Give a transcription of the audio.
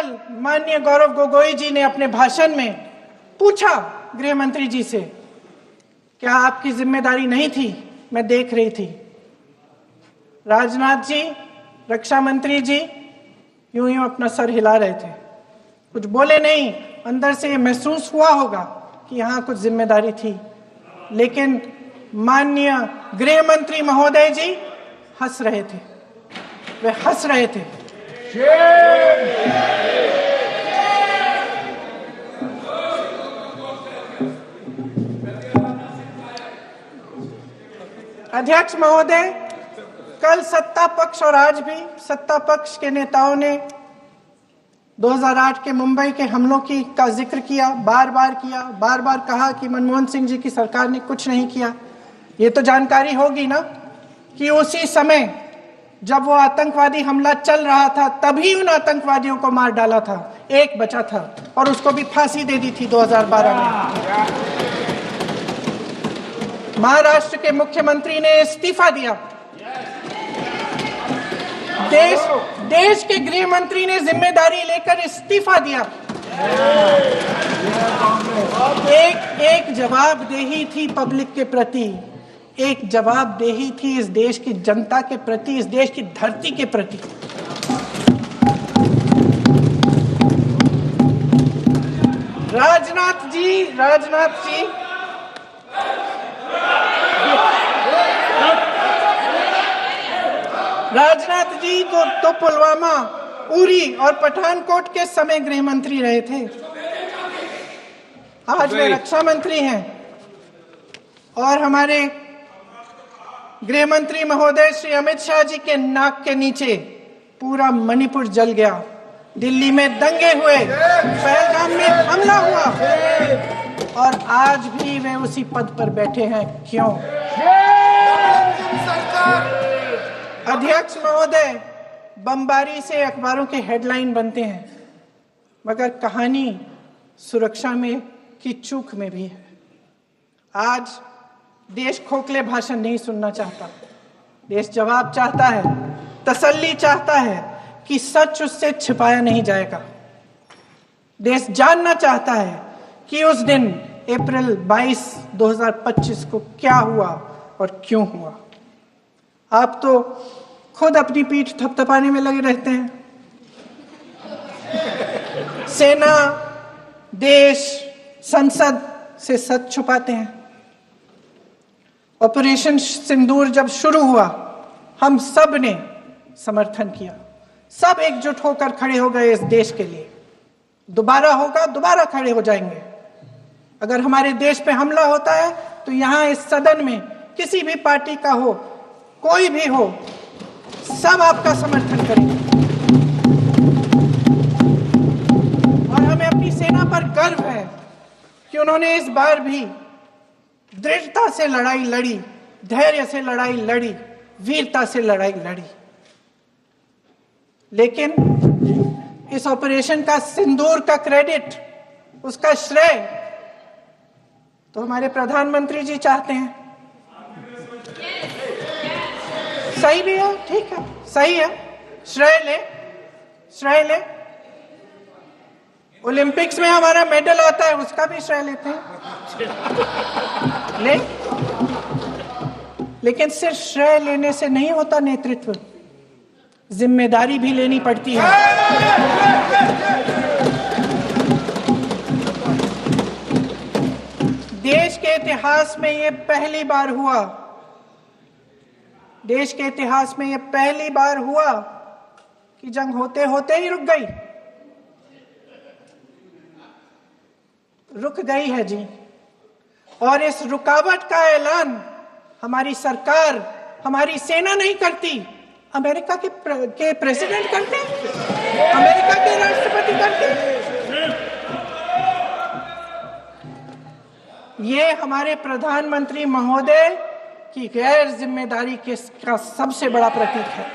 कल माननीय गौरव गोगोई जी ने अपने भाषण में पूछा गृह मंत्री जी से, क्या आपकी जिम्मेदारी नहीं थी? मैं देख रही थी। राजनाथ जी, रक्षा मंत्री जी यूं यूं अपना सर हिला रहे थे, कुछ बोले नहीं। अंदर से ये महसूस हुआ होगा कि यहाँ कुछ जिम्मेदारी थी, लेकिन माननीय गृह मंत्री महोदय जी हंस रहे थे, वे हंस रहे थे। अध्यक्ष महोदय, कल सत्ता पक्ष और आज भी सत्ता पक्ष के नेताओं ने 2008 के मुंबई के हमलों का जिक्र किया, बार बार कहा कि मनमोहन सिंह जी की सरकार ने कुछ नहीं किया। ये तो जानकारी होगी ना कि उसी समय जब वो आतंकवादी हमला चल रहा था तभी उन आतंकवादियों को मार डाला था, एक बचा था और उसको भी फांसी दे दी थी 2012 में। महाराष्ट्र के मुख्यमंत्री ने इस्तीफा दिया, देश के गृह मंत्री ने जिम्मेदारी लेकर इस्तीफा दिया। एक जवाबदेही थी पब्लिक के प्रति, एक जवाबदेही थी इस देश की जनता के प्रति, इस देश की धरती के प्रति। राजनाथ जी तो पुलवामा, उरी और पठानकोट के समय गृह मंत्री रहे थे। आज वे रक्षा मंत्री हैं और हमारे गृह मंत्री महोदय श्री अमित शाह जी के नाक के नीचे पूरा मणिपुर जल गया, दिल्ली में दंगे हुए, पहलगाम में हमला हुआ और आज भी वे उसी पद पर बैठे हैं। क्यों? अध्यक्ष महोदय, बमबारी से अखबारों के हेडलाइन बनते हैं, मगर कहानी सुरक्षा में की चूक में भी है। आज देश खोखले भाषण नहीं सुनना चाहता, देश जवाब चाहता है, तसल्ली चाहता है कि सच उससे छिपाया नहीं जाएगा। देश जानना चाहता है कि उस दिन अप्रैल 22, 2025 को क्या हुआ और क्यों हुआ। आप तो खुद अपनी पीठ थपथपाने में लगे रहते हैं। सेना, देश, संसद से सच छुपाते हैं। ऑपरेशन सिंदूर जब शुरू हुआ, हम सब ने समर्थन किया, सब एकजुट होकर खड़े हो गए इस देश के लिए। दोबारा होगा, दोबारा खड़े हो जाएंगे। अगर हमारे देश पे हमला होता है तो यहाँ इस सदन में किसी भी पार्टी का हो, कोई भी हो, सब आपका समर्थन करेंगे। और हमें अपनी सेना पर गर्व है कि उन्होंने इस बार भी दृढ़ता से लड़ाई लड़ी, धैर्य से लड़ाई लड़ी, वीरता से लड़ाई लड़ी। लेकिन इस ऑपरेशन का सिंदूर का क्रेडिट, उसका श्रेय तो हमारे प्रधानमंत्री जी चाहते हैं। सही भी है, ठीक है, सही है, श्रेय ले। ओलंपिक्स में हमारा मेडल आता है, उसका भी श्रेय लेते हैं, लेकिन सिर्फ श्रेय लेने से नहीं होता नेतृत्व, जिम्मेदारी भी लेनी पड़ती है। देश के इतिहास में ये पहली बार हुआ, देश के इतिहास में ये पहली बार हुआ कि जंग होते होते ही रुक गई है जी। और इस रुकावट का ऐलान हमारी सरकार, हमारी सेना नहीं करती, अमेरिका के प्रेसिडेंट करते, अमेरिका के राष्ट्रपति करते। ये हमारे प्रधानमंत्री महोदय की गैर जिम्मेदारी का सबसे बड़ा प्रतीक है।